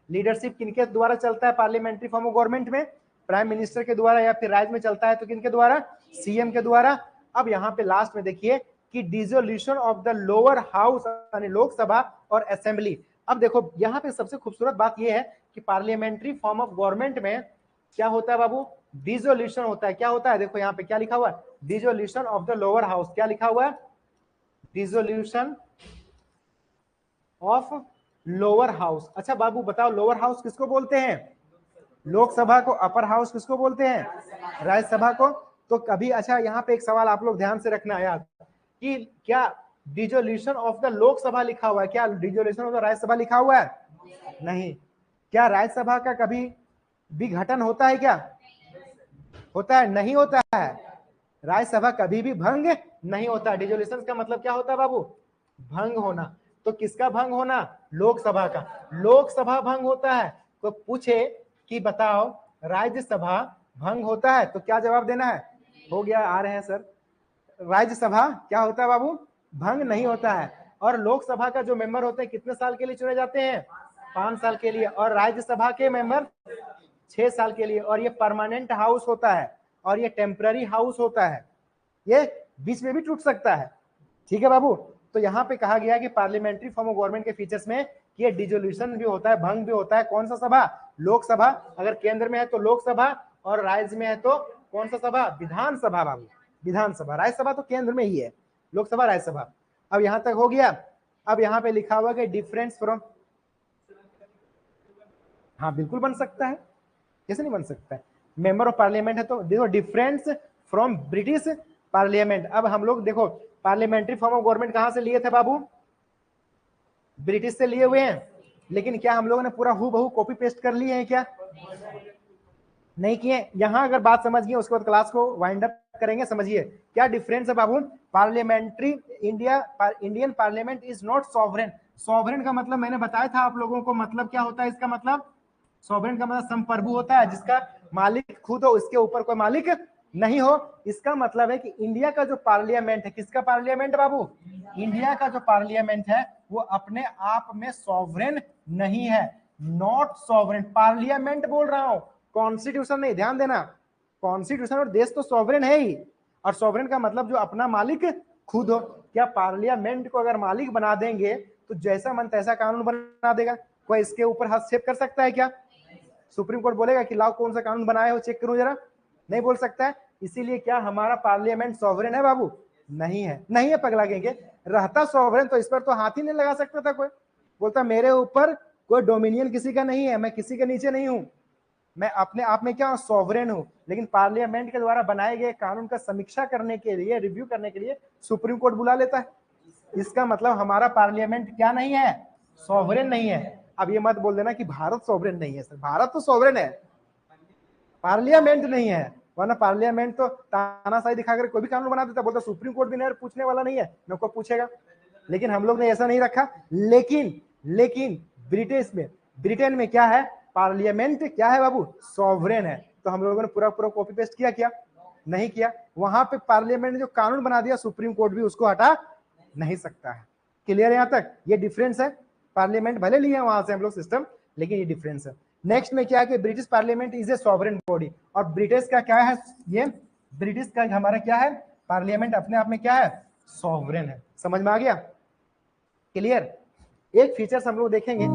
Leadership किनके द्वारा चलता है पार्लियामेंट्री फॉर्म ऑफ गवर्नमेंट में? प्राइम मिनिस्टर के द्वारा, या फिर राज्य में चलता है तो किनके द्वारा? सीएम के द्वारा। अब यहाँ पे लास्ट में देखिए कि dissolution of the lower house यानी लोकसभा और असेंबली। अब देखो यहाँ पे सबसे खूबसूरत बात यह है कि पार्लियामेंट्री फॉर्म ऑफ गवर्नमेंट में क्या होता है बाबू? डिसोल्यूशन होता है। क्या होता है? देखो यहाँ पे क्या लिखा हुआ है? Dissolution of the lower house. क्या लिखा हुआ है? Dissolution of lower house. अच्छा बाबू बताओ, लोअर हाउस किसको बोलते हैं? लोकसभा को। अपर हाउस किसको बोलते हैं? राज्यसभा को। तो कभी, अच्छा यहाँ पे एक सवाल आप लोग ध्यान से रखना यार, कि क्या डिसोल्यूशन ऑफ द लोकसभा लिखा हुआ है? क्या डिसोल्यूशन ऑफ द राज्यसभा लिखा हुआ है? नहीं। क्या राज्यसभा का कभी विघटन होता है? क्या होता है? नहीं होता है। राज्यसभा कभी भी भंग नहीं होता। डिसोल्यूशन का मतलब क्या होता है बाबू? भंग होना। तो किसका भंग होना? लोकसभा का। लोकसभा भंग होता है। तो पूछे कि बताओ राज्यसभा भंग होता है, तो क्या जवाब देना है? हो गया, आ रहे हैं सर। राज्यसभा क्या होता है बाबू? भंग नहीं होता है। और लोकसभा का जो मेंबर होते हैं कितने साल के लिए चुने जाते हैं? 5 साल के लिए। और राज्यसभा के मेंबर 6 साल के लिए। और ये परमानेंट हाउस होता है और ये टेम्पररी हाउस होता है, ये बीच में भी टूट सकता है। ठीक है बाबू? तो यहाँ पे कहा गया कि पार्लियामेंट्री फॉर्म ऑफ गवर्नमेंट के फीचर्स में ये डिसोल्यूशन भी होता है, भंग भी होता है। कौन सा सभा? लोकसभा। अगर केंद्र में है तो लोकसभा, और राज्य में है तो कौन सा सभा? विधानसभा बाबू, विधानसभा। राज्यसभा तो केंद्र में ही है, लोकसभा राज्यसभा। अब यहां तक हो गया। अब यहाँ पे लिखा हुआ कि डिफरेंस फ्रॉम, हाँ बिल्कुल बन सकता है, कैसे नहीं बन सकता है? मेंबर ऑफ पार्लियामेंट है तो देखो, डिफरेंस फ्रॉम ब्रिटिश पार्लियामेंट। अब हम लोग देखो पार्लियामेंट्री फॉर्म ऑफ गवर्नमेंट कहां से लिए थे बाबू? ब्रिटिश से लिए हुए हैं। लेकिन क्या हम लोगों ने पूरा हूबहू कॉपी पेस्ट कर लिए हैं? क्या नहीं किए? यहां अगर बात समझ गए उसके बाद क्लास को वाइंड अप करेंगे। समझिए क्या डिफरेंस है बाबू? Parliamentary Indian parliament is not sovereign. Sovereign का मतलब मैंने बताया था आप लोगों को, मतलब क्या होता है इसका मतलब? सॉवरेन का मतलब संप्रभु होता है, जिसका मालिक खुद हो, इसके ऊपर कोई मालिक नहीं हो। इसका मतलब है कि इंडिया का जो पार्लियामेंट है, किसका पार्लियामेंट बाबू? इंडिया का जो पार्लियामेंट है वो अपने आप में सॉवरेन नहीं है। नॉट सॉवरेन, पार्लियामेंट बोल रहा हूं, कॉन्स्टिट्यूशन नहीं। ध्यान देना, कॉन्स्टिट्यूशन और देश तो सॉवरेन है ही, और सॉवरेन का मतलब जो अपना मालिक खुद हो। क्या पार्लियामेंट को अगर मालिक बना देंगे तो जैसा मन तैसा कानून बना देगा? कोई इसके ऊपर हस्तक्षेप कर सकता है क्या? सुप्रीम कोर्ट बोलेगा कि लाओ कौन सा कानून बनाए हो, चेक करो जरा? नहीं बोल सकता है। इसीलिए क्या हमारा पार्लियामेंट सॉवरेन है बाबू? नहीं है। नहीं है पगला कहेंगे। रहता सॉवरेन तो इस पर तो हाथ ही नहीं लगा सकता था कोई। बोलता मेरे ऊपर कोई डोमिनियन किसी का नहीं है, मैं किसी के नीचे नहीं हूं, मैं अपने आप में क्या सॉवरेन हूं। लेकिन पार्लियामेंट के द्वारा बनाए गए कानून का समीक्षा करने के लिए, रिव्यू करने के लिए सुप्रीम कोर्ट बुला लेता है। इसका मतलब हमारा पार्लियामेंट क्या नहीं है? सॉवरेन नहीं है। अब ये मत बोल देना कि भारत सॉवरेन नहीं है। सर भारत तो सॉवरेन है, पार्लियामेंट नहीं है। वरना पार्लियामेंट तो तानाशाही दिखाकर कोई भी कानून बना देता, बोलता सुप्रीम कोर्ट भी नहीं पूछने वाला नहीं है, न को पूछेगा। लेकिन हम लोग ने ऐसा नहीं रखा। लेकिन ब्रिटेन में क्या है? पार्लियामेंट क्या है बाबू? सॉवरेन है। तो हम लोगों ने पूरा पूरा कॉपी पेस्ट किया? क्या नहीं किया? वहां पे पार्लियामेंट ने जो कानून बना दिया, सुप्रीम कोर्ट भी उसको हटा नहीं सकता है। क्लियर है यहां तक? ये डिफरेंस है। पार्लियामेंट भले लिए वहां से हम लोग सिस्टम, लेकिन ये डिफरेंस है। नेक्स्ट में क्या है कि British parliament is a sovereign body. और ब्रिटिश का क्या है? ये ब्रिटिश का हमारा क्या है? पार्लियामेंट अपने आप में क्या है? सॉवरेन है। समझ में आ गया? क्लियर? एक फीचर्स हम लोग देखेंगे